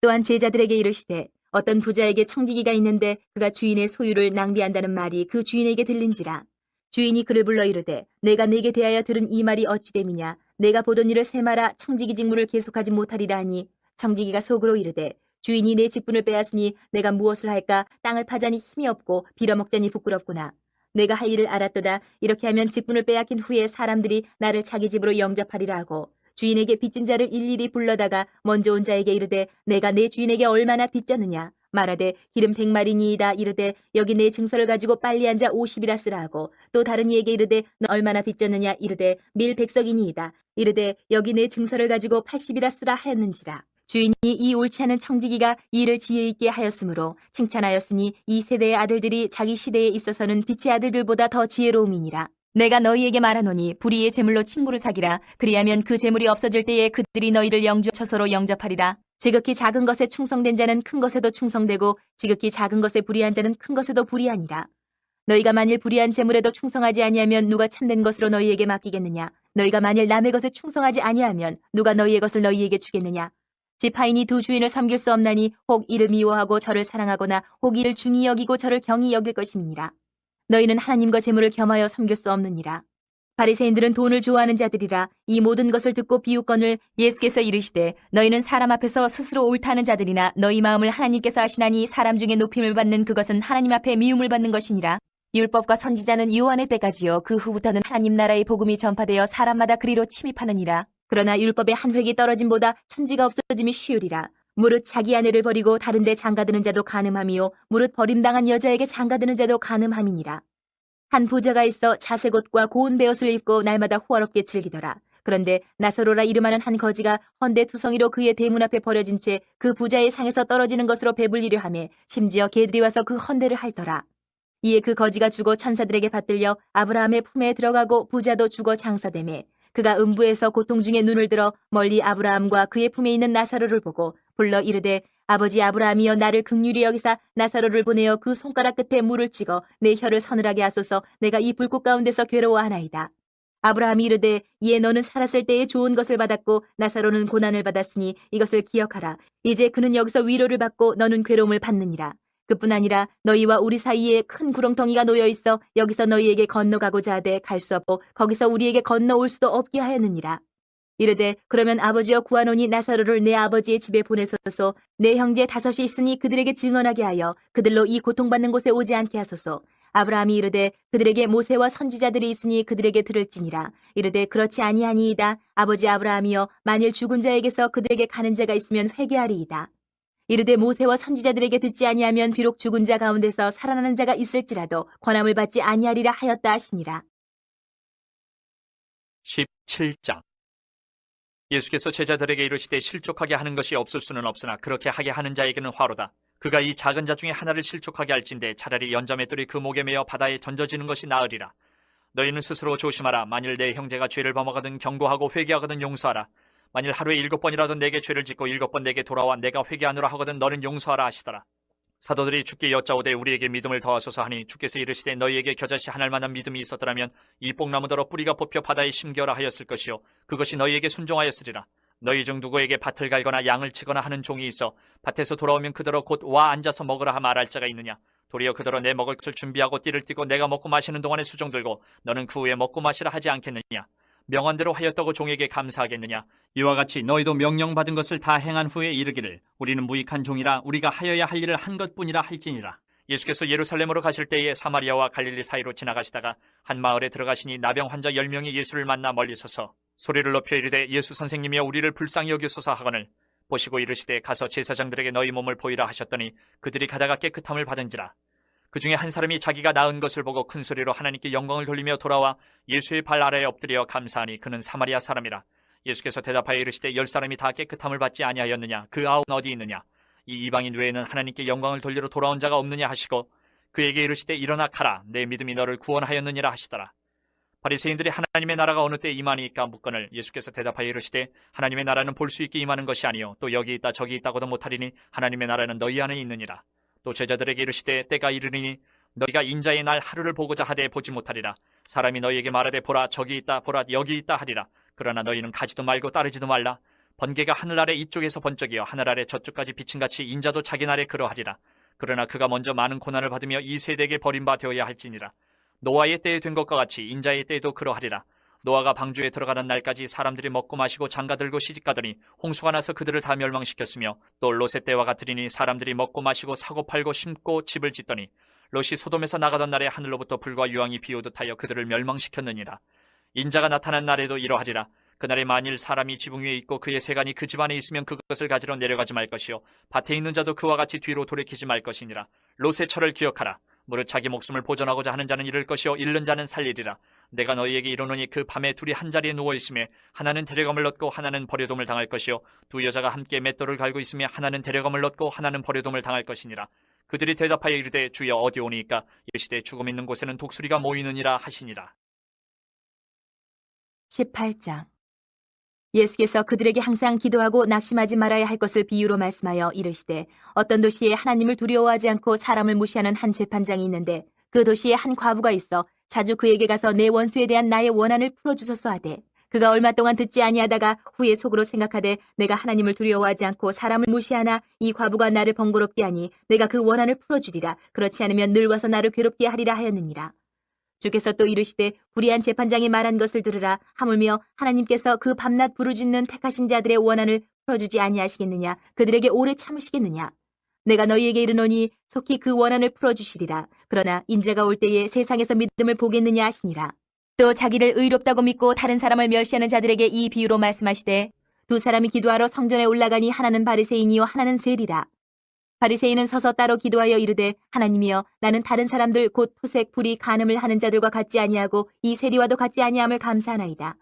또한 제자들에게 이르시되 어떤 부자에게 청지기가 있는데 그가 주인의 소유를 낭비한다는 말이 그 주인에게 들린지라. 주인이 그를 불러 이르되 내가 네게 대하여 들은 이 말이 어찌 됨이냐. 내가 보던 일을 세마라 청지기 직무를 계속하지 못하리라 하니 청지기가 속으로 이르되 주인이 내 직분을 빼앗으니 내가 무엇을 할까. 땅을 파자니 힘이 없고 빌어먹자니 부끄럽구나. 내가 할 일을 알았도다. 이렇게 하면 직분을 빼앗긴 후에 사람들이 나를 자기 집으로 영접하리라 하고 주인에게 빚진 자를 일일이 불러다가 먼저 온 자에게 이르되 내가 내 주인에게 얼마나 빚졌느냐. 말하되 기름 100마리니이다. 이르되 여기 내 증서를 가지고 빨리 앉아 50이라 쓰라 하고 또 다른 이에게 이르되 너 얼마나 빚졌느냐. 이르되 밀 100석이니이다. 이르되 여기 내 증서를 가지고 80이라 쓰라 하였는지라. 주인이 이 옳지 않은 청지기가 일을 지혜 있게 하였으므로 칭찬하였으니 이 세대의 아들들이 자기 시대에 있어서는 빛의 아들들보다 더 지혜로움이니라. 내가 너희에게 말하노니 불의의 재물로 친구를 사기라. 그리하면 그 재물이 없어질 때에 그들이 너희를 영주처소로 영접하리라. 지극히 작은 것에 충성된 자는 큰 것에도 충성되고 지극히 작은 것에 불의한 자는 큰 것에도 불의하니라. 너희가 만일 불의한 재물에도 충성하지 아니하면 누가 참된 것으로 너희에게 맡기겠느냐. 너희가 만일 남의 것에 충성하지 아니하면 누가 너희의 것을 너희에게 주겠느냐. 지파인이 두 주인을 섬길 수 없나니 혹 이를 미워하고 저를 사랑하거나 혹 이를 중히 여기고 저를 경히 여길 것임이니라. 너희는 하나님과 재물을 겸하여 섬길 수 없느니라. 바리새인들은 돈을 좋아하는 자들이라. 이 모든 것을 듣고 비웃거늘 예수께서 이르시되 너희는 사람 앞에서 스스로 옳다는 자들이나 너희 마음을 하나님께서 아시나니 사람 중에 높임을 받는 그것은 하나님 앞에 미움을 받는 것이니라. 율법과 선지자는 요한의 때까지요. 그 후부터는 하나님 나라의 복음이 전파되어 사람마다 그리로 침입하느니라. 그러나 율법의 한 획이 떨어짐보다 천지가 없어짐이 쉬우리라. 무릇 자기 아내를 버리고 다른 데 장가드는 자도 간음함이요 무릇 버림당한 여자에게 장가드는 자도 간음함이니라. 한 부자가 있어 자색 옷과 고운 베옷을 입고 날마다 호화롭게 즐기더라. 그런데 나사로라 이름하는 한 거지가 헌데 투성이로 그의 대문 앞에 버려진 채 그 부자의 상에서 떨어지는 것으로 배불리려 하매 심지어 개들이 와서 그 헌데를 핥더라. 이에 그 거지가 죽어 천사들에게 받들려 아브라함의 품에 들어가고 부자도 죽어 장사되매 그가 음부에서 고통 중에 눈을 들어 멀리 아브라함과 그의 품에 있는 나사로를 보고 불러 이르되 아버지 아브라함이여 나를 긍휼히 여기사 나사로를 보내어 그 손가락 끝에 물을 찍어 내 혀를 서늘하게 하소서 내가 이 불꽃 가운데서 괴로워하나이다. 아브라함이 이르되 이에 너는 살았을 때에 좋은 것을 받았고 나사로는 고난을 받았으니 이것을 기억하라. 이제 그는 여기서 위로를 받고 너는 괴로움을 받느니라. 그뿐 아니라 너희와 우리 사이에 큰 구렁텅이가 놓여 있어 여기서 너희에게 건너가고자 하되 갈 수 없고 거기서 우리에게 건너올 수도 없게 하였느니라. 이르되 그러면 아버지여 구하노니 나사로를 내 아버지의 집에 보내소서. 내 형제 5이 있으니 그들에게 증언하게 하여 그들로 이 고통받는 곳에 오지 않게 하소서. 아브라함이 이르되 그들에게 모세와 선지자들이 있으니 그들에게 들을지니라. 이르되 그렇지 아니하니이다. 아버지 아브라함이여 만일 죽은 자에게서 그들에게 가는 자가 있으면 회개하리이다. 이르되 모세와 선지자들에게 듣지 아니하면 비록 죽은 자 가운데서 살아나는 자가 있을지라도 권함을 받지 아니하리라 하였다 하시니라. 17장. 예수께서 제자들에게 이르시되 실족하게 하는 것이 없을 수는 없으나 그렇게 하게 하는 자에게는 화로다. 그가 이 작은 자 중에 하나를 실족하게 할진대 차라리 연자맷돌이 그 목에 매어 바다에 던져지는 것이 나으리라. 너희는 스스로 조심하라. 만일 내 형제가 죄를 범하거든 경고하고 회개하거든 용서하라. 만일 하루에 7번이라도 내게 죄를 짓고 7번 내게 돌아와 내가 회개하노라 하거든 너는 용서하라 하시더라. 사도들이 주께 여짜오되 우리에게 믿음을 더하소서 하니 주께서 이르시되 너희에게 겨자씨 한 알만한 믿음이 있었더라면 이 뽕나무더러 뿌리가 뽑혀 바다에 심겨라 하였을 것이요 그것이 너희에게 순종하였으리라. 너희 중 누구에게 밭을 갈거나 양을 치거나 하는 종이 있어 밭에서 돌아오면 그더러 곧 와 앉아서 먹으라 하 말할 자가 있느냐. 도리어 그더러 내 먹을 것을 준비하고 띠를 띠고 내가 먹고 마시는 동안에 수종 들고 너는 그 후에 먹고 마시라 하지 않겠느냐. 명한대로 하였다고 종에게 감사하겠느냐. 이와 같이 너희도 명령받은 것을 다 행한 후에 이르기를 우리는 무익한 종이라 우리가 하여야 할 일을 한 것뿐이라 할지니라. 예수께서 예루살렘으로 가실 때에 사마리아와 갈릴리 사이로 지나가시다가 한 마을에 들어가시니 나병 환자 10명이 예수를 만나 멀리 서서 소리를 높여 이르되 예수 선생님이여 우리를 불쌍히 여기소서 하거늘 보시고 이르시되 가서 제사장들에게 너희 몸을 보이라 하셨더니 그들이 가다가 깨끗함을 받은지라. 그 중에 한 사람이 자기가 나은 것을 보고 큰 소리로 하나님께 영광을 돌리며 돌아와 예수의 발 아래에 엎드려 감사하니 그는 사마리아 사람이라. 예수께서 대답하여 이르시되 10사람이 다 깨끗함을 받지 아니하였느냐. 그 9은 어디 있느냐. 이 이방인 외에는 하나님께 영광을 돌리러 돌아온 자가 없느냐 하시고 그에게 이르시되 일어나 가라. 내 믿음이 너를 구원하였느니라 하시더라. 바리새인들이 하나님의 나라가 어느 때 임하니까 묻거늘 예수께서 대답하여 이르시되 하나님의 나라는 볼 수 있게 임하는 것이 아니요 또 여기 있다 저기 있다고도 못하리니 하나님의 나라는 너희 안에 있느니라. 또 제자들에게 이르시되 때가 이르리니 너희가 인자의 날 하루를 보고자 하되 보지 못하리라. 사람이 너희에게 말하되 보라 저기 있다 보라 여기 있다 하리라. 그러나 너희는 가지도 말고 따르지도 말라. 번개가 하늘 아래 이쪽에서 번쩍이어 하늘 아래 저쪽까지 비친같이 인자도 자기 날에 그러하리라. 그러나 그가 먼저 많은 고난을 받으며 이 세대에게 버림바 되어야 할지니라. 노아의 때에 된 것과 같이 인자의 때에도 그러하리라. 노아가 방주에 들어가는 날까지 사람들이 먹고 마시고 장가들고 시집가더니 홍수가 나서 그들을 다 멸망시켰으며 또 롯의 때와 같으리니 사람들이 먹고 마시고 사고 팔고 심고 집을 짓더니 롯이 소돔에서 나가던 날에 하늘로부터 불과 유황이 비오듯 하여 그들을 멸망시켰느니라. 인자가 나타난 날에도 이러하리라. 그날에 만일 사람이 지붕 위에 있고 그의 세간이 그 집안에 있으면 그것을 가지러 내려가지 말 것이요 밭에 있는 자도 그와 같이 뒤로 돌이키지 말 것이니라. 롯의 철을 기억하라. 무릇 자기 목숨을 보존하고자 하는 자는 잃을 것이요 잃는 자는 살리리라. 내가 너희에게 이르노니 그 밤에 둘이 한 자리에 누워 있으며 하나는 데려감을 얻고 하나는 버려둠을 당할 것이요 두 여자가 함께 맷돌을 갈고 있으며 하나는 데려감을 얻고 하나는 버려둠을 당할 것이니라. 그들이 대답하여 이르되 주여 어디 오니까. 이르시되 죽음 있는 곳에는 독수리가 모이느니라 하시니라. 18장. 예수께서 그들에게 항상 기도하고 낙심하지 말아야 할 것을 비유로 말씀하여 이르시되 어떤 도시에 하나님을 두려워하지 않고 사람을 무시하는 한 재판장이 있는데 그 도시에 한 과부가 있어 자주 그에게 가서 내 원수에 대한 나의 원한을 풀어주소서 하되 그가 얼마 동안 듣지 아니하다가 후에 속으로 생각하되 내가 하나님을 두려워하지 않고 사람을 무시하나 이 과부가 나를 번거롭게 하니 내가 그 원한을 풀어주리라. 그렇지 않으면 늘 와서 나를 괴롭게 하리라 하였느니라. 주께서 또 이르시되 불의한 재판장이 말한 것을 들으라. 하물며 하나님께서 그 밤낮 부르짖는 택하신 자들의 원한을 풀어주지 아니하시겠느냐. 그들에게 오래 참으시겠느냐. 내가 너희에게 이르노니 속히 그 원한을 풀어주시리라. 그러나 인자가 올 때에 세상에서 믿음을 보겠느냐 하시니라. 또 자기를 의롭다고 믿고 다른 사람을 멸시하는 자들에게 이 비유로 말씀하시되 두 사람이 기도하러 성전에 올라가니 하나는 바리새인이요 하나는 세리라. 바리새인은 서서 따로 기도하여 이르되 하나님이여 나는 다른 사람들 곧 토색 불이 간음을 하는 자들과 같지 아니하고 이 세리와도 같지 아니함을 감사하나이다.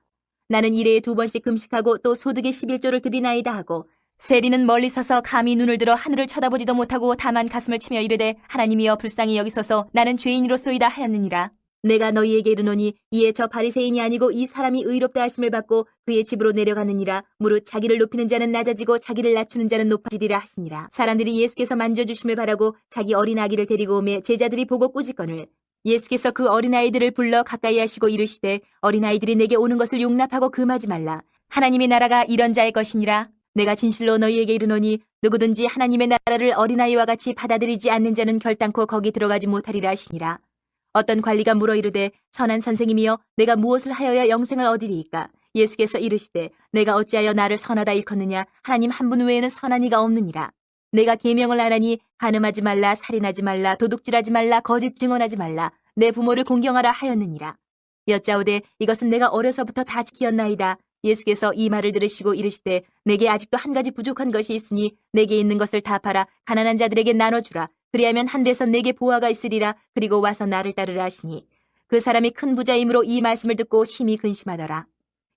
나는 일해에 2번씩 금식하고 또 소득의 11조를 드리나이다 하고 세리는 멀리 서서 감히 눈을 들어 하늘을 쳐다보지도 못하고 다만 가슴을 치며 이르되 하나님이여 불쌍히 여기소서 나는 죄인이로소이다 하였느니라. 내가 너희에게 이르노니 이에 저 바리새인이 아니고 이 사람이 의롭다 하심을 받고 그의 집으로 내려갔느니라. 무릇 자기를 높이는 자는 낮아지고 자기를 낮추는 자는 높아지리라 하시니라. 사람들이 예수께서 만져주심을 바라고 자기 어린 아기를 데리고 오매 제자들이 보고 꾸짖거늘 예수께서 그 어린아이들을 불러 가까이 하시고 이르시되 어린아이들이 내게 오는 것을 용납하고 금하지 말라. 하나님의 나라가 이런 자의 것이니라. 내가 진실로 너희에게 이르노니 누구든지 하나님의 나라를 어린아이와 같이 받아들이지 않는 자는 결단코 거기 들어가지 못하리라 하시니라. 어떤 관리가 물어 이르되 선한 선생님이여 내가 무엇을 하여야 영생을 얻으리이까? 예수께서 이르시되 내가 어찌하여 나를 선하다 일컫느냐? 하나님 한 분 외에는 선한 이가 없느니라. 내가 계명을 안하니 간음하지 말라, 살인하지 말라, 도둑질하지 말라, 거짓 증언하지 말라, 내 부모를 공경하라 하였느니라. 여짜오되 이것은 내가 어려서부터 다 지키었나이다. 예수께서 이 말을 들으시고 이르시되 내게 아직도 한 가지 부족한 것이 있으니 내게 있는 것을 다 팔아 가난한 자들에게 나눠주라. 그리하면 하늘에서 내게 보화가 있으리라. 그리고 와서 나를 따르라 하시니 그 사람이 큰 부자이므로 이 말씀을 듣고 심히 근심하더라.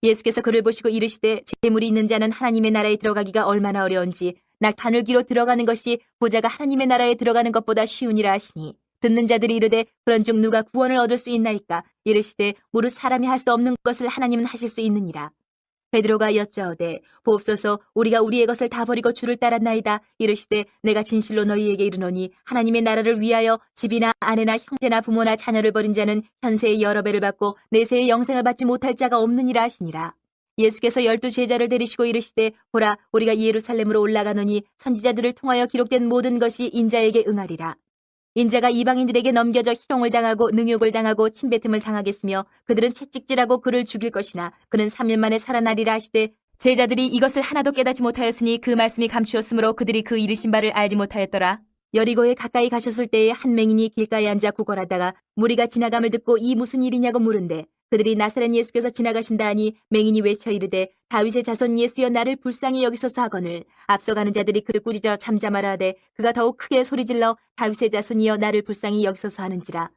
예수께서 그를 보시고 이르시되 재물이 있는 자는 하나님의 나라에 들어가기가 얼마나 어려운지 날 바늘기로 들어가는 것이 부자가 하나님의 나라에 들어가는 것보다 쉬우니라 하시니 듣는 자들이 이르되 그런즉 누가 구원을 얻을 수 있나이까? 이르시되 무릇 사람이 할 수 없는 것을 하나님은 하실 수 있느니라. 베드로가 여짜오되 보옵소서 우리가 우리의 것을 다 버리고 주를 따랐나이다. 이르시되 내가 진실로 너희에게 이르노니 하나님의 나라를 위하여 집이나 아내나 형제나 부모나 자녀를 버린 자는 현세의 여러 배를 받고 내세의 영생을 받지 못할 자가 없느니라 하시니라. 예수께서 12 제자를 데리시고 이르시되 보라 우리가 예루살렘으로 올라가노니 선지자들을 통하여 기록된 모든 것이 인자에게 응하리라. 인자가 이방인들에게 넘겨져 희롱을 당하고 능욕을 당하고 침뱉음을 당하겠으며 그들은 채찍질하고 그를 죽일 것이나 그는 3일 만에 살아나리라 하시되 제자들이 이것을 하나도 깨닫지 못하였으니 그 말씀이 감추었으므로 그들이 그 이르신 바를 알지 못하였더라. 여리고에 가까이 가셨을 때에 한 맹인이 길가에 앉아 구걸하다가 무리가 지나감을 듣고 이 무슨 일이냐고 물은데 그들이 나사렛 예수께서 지나가신다 하니 맹인이 외쳐 이르되 다윗의 자손 예수여 나를 불쌍히 여기소서 하거늘 앞서가는 자들이 그를 꾸짖어 잠잠하라 하되 그가 더욱 크게 소리질러 다윗의 자손이여 나를 불쌍히 여기소서 하는지라.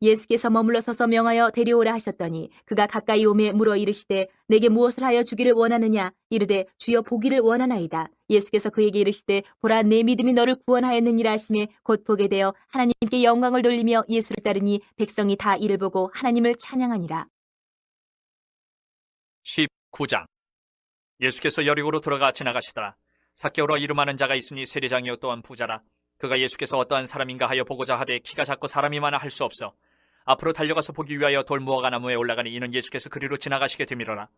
예수께서 머물러 서서 명하여 데려오라 하셨더니 그가 가까이 오매 물어 이르시되 내게 무엇을 하여 주기를 원하느냐? 이르되 주여 보기를 원하나이다. 예수께서 그에게 이르시되 보라 내 믿음이 너를 구원하였느니라 하시매 곧 보게 되어 하나님께 영광을 돌리며 예수를 따르니 백성이 다 이를 보고 하나님을 찬양하니라. 19장. 예수께서 여리고로 들어가 지나가시더라. 삭개오라 이름하는 자가 있으니 세리장이요 또한 부자라. 그가 예수께서 어떠한 사람인가 하여 보고자 하되 키가 작고 사람이 많아 할 수 없어 앞으로 달려가서 보기 위하여 돌무화과 나무에 올라가니 이는 예수께서 그리로 지나가시게 되밀어라.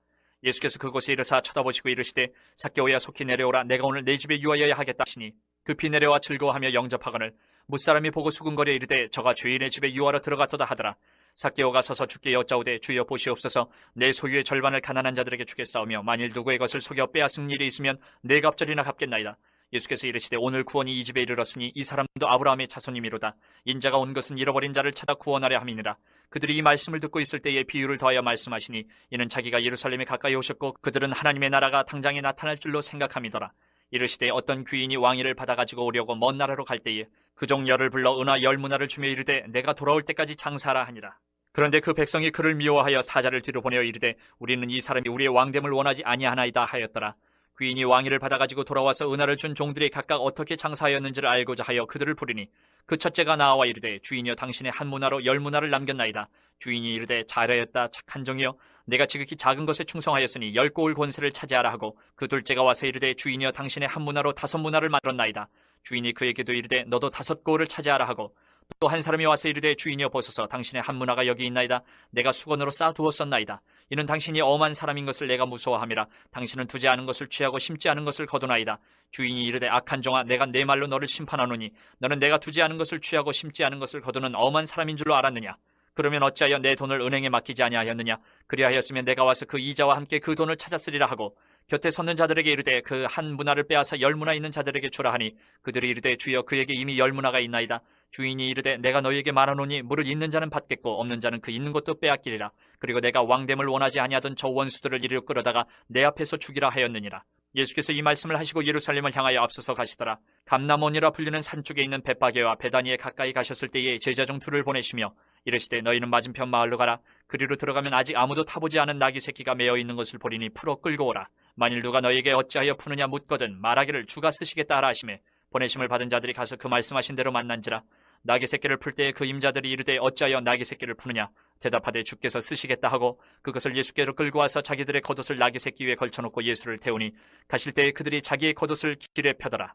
예수께서 그곳에 이르사 쳐다보시고 이르시되 삭개오야 속히 내려오라. 내가 오늘 내 집에 유하여야 하겠다 하시니 급히 내려와 즐거워하며 영접하거늘 무사람이 보고 수군거려 이르되 저가 주인의 집에 유하러 들어갔도다 하더라. 삭개오가 서서 주께 여짜오되 주여 보시옵소서 내 소유의 절반을 가난한 자들에게 주겠사오며 만일 누구의 것을 속여 빼앗은 일이 있으면 네 갑절이나 갚겠나이다. 예수께서 이르시되 오늘 구원이 이 집에 이르렀으니 이 사람도 아브라함의 자손이미로다. 인자가 온 것은 잃어버린 자를 찾아 구원하려 함이니라. 그들이 이 말씀을 듣고 있을 때에 비유를 더하여 말씀하시니 이는 자기가 예루살렘에 가까이 오셨고 그들은 하나님의 나라가 당장에 나타날 줄로 생각함이더라. 이르시되 어떤 귀인이 왕위를 받아가지고 오려고 먼 나라로 갈 때에 그종 열을 불러 은화 10문화를 주며 이르되 내가 돌아올 때까지 장사하라 하니라. 그런데 그 백성이 그를 미워하여 사자를 뒤로 보내어 이르되 우리는 이 사람이 우리의 왕됨을 원하지 아니하나이다 하였더라. 귀인이 왕위를 받아가지고 돌아와서 은화를 준 종들이 각각 어떻게 장사하였는지를 알고자 하여 그들을 부르니 그 첫째가 나와 이르되 주인이여 당신의 한 문화로 10문화를 남겼나이다. 주인이 이르되 잘하였다 착한 종이여 내가 지극히 작은 것에 충성하였으니 10고을 권세를 차지하라 하고 그 둘째가 와서 이르되 주인이여 당신의 한 문화로 5문화를 만들었나이다. 주인이 그에게도 이르되 너도 5고을을 차지하라 하고 또 한 사람이 와서 이르되 주인이여 보소서 당신의 한 문화가 여기 있나이다. 내가 수건으로 쌓아두었었나이다. 이는 당신이 엄한 사람인 것을 내가 무서워함이라. 당신은 두지 않은 것을 취하고 심지 않은 것을 거두나이다. 주인이 이르되 악한 종아 내가 내 말로 너를 심판하노니 너는 내가 두지 않은 것을 취하고 심지 않은 것을 거두는 엄한 사람인 줄로 알았느냐? 그러면 어찌하여 내 돈을 은행에 맡기지 아니하였느냐? 그리하였으면 내가 와서 그 이자와 함께 그 돈을 찾았으리라 하고 곁에 섰는 자들에게 이르되 그 한 문화를 빼앗아 10문화 있는 자들에게 주라 하니 그들이 이르되 주여 그에게 이미 10문화가 있나이다. 주인이 이르되 내가 너희에게 말하노니 무릇 있는 자는 받겠고 없는 자는 그 있는 것도 빼앗기리라. 그리고 내가 왕됨을 원하지 아니하던 저 원수들을 이리로 끌어다가 내 앞에서 죽이라 하였느니라. 예수께서 이 말씀을 하시고 예루살렘을 향하여 앞서서 가시더라. 감람원이라 불리는 산 쪽에 있는 벳바게와 베다니에 가까이 가셨을 때에 제자 중 둘을 보내시며 이르시되 너희는 맞은편 마을로 가라. 그리로 들어가면 아직 아무도 타보지 않은 나귀 새끼가 메어 있는 것을 보리니 풀어 끌고 오라. 만일 누가 너희에게 어찌하여 푸느냐 묻거든 말하기를 주가 쓰시겠다 하라 하시매 보내심을 받은 자들이 가서 그 말씀하신 대로 만난지라. 나귀 새끼를 풀 때에 그 임자들이 이르되 어찌하여 나귀 새끼를 푸느냐 대답하되 주께서 쓰시겠다 하고 그것을 예수께로 끌고 와서 자기들의 겉옷을 나귀 새끼 위에 걸쳐놓고 예수를 태우니 가실 때에 그들이 자기의 겉옷을 길에 펴더라.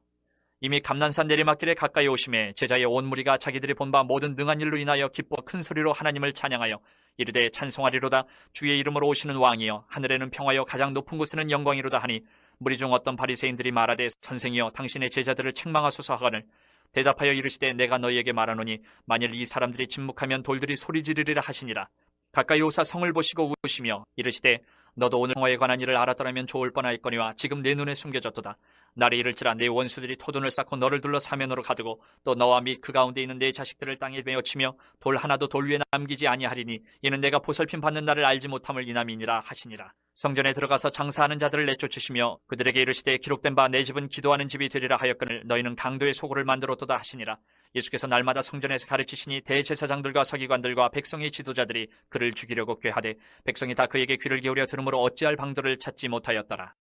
이미 감난산 내리막길에 가까이 오심에 제자의 온 무리가 자기들이 본 바 모든 능한 일로 인하여 기뻐 큰 소리로 하나님을 찬양하여 이르되 찬송하리로다. 주의 이름으로 오시는 왕이여 하늘에는 평화여 가장 높은 곳에는 영광이로다 하니 무리 중 어떤 바리새인들이 말하되 선생이여 당신의 제자들을 책망하소서 하거늘 대답하여 이르시되 내가 너희에게 말하노니 만일 이 사람들이 침묵하면 돌들이 소리 지르리라 하시니라. 가까이 오사 성을 보시고 우시며 이르시되 너도 오늘 평화에 관한 일을 알았더라면 좋을 뻔하였거니와 지금 내 눈에 숨겨졌도다. 날이 이를지라 내 원수들이 토둔을 쌓고 너를 둘러 사면으로 가두고 또 너와 및 그 가운데 있는 내 자식들을 땅에 메어치며 돌 하나도 돌 위에 남기지 아니하리니 이는 내가 보살핌 받는 날을 알지 못함을 인함이니라 하시니라. 성전에 들어가서 장사하는 자들을 내쫓으시며 그들에게 이르시되 기록된 바 내 집은 기도하는 집이 되리라 하였거늘 너희는 강도의 소굴을 만들었도다 하시니라. 예수께서 날마다 성전에서 가르치시니 대제사장들과 서기관들과 백성의 지도자들이 그를 죽이려고 꾀하되 백성이 다 그에게 귀를 기울여 들으므로 어찌할 방도를 찾지 못하였더라.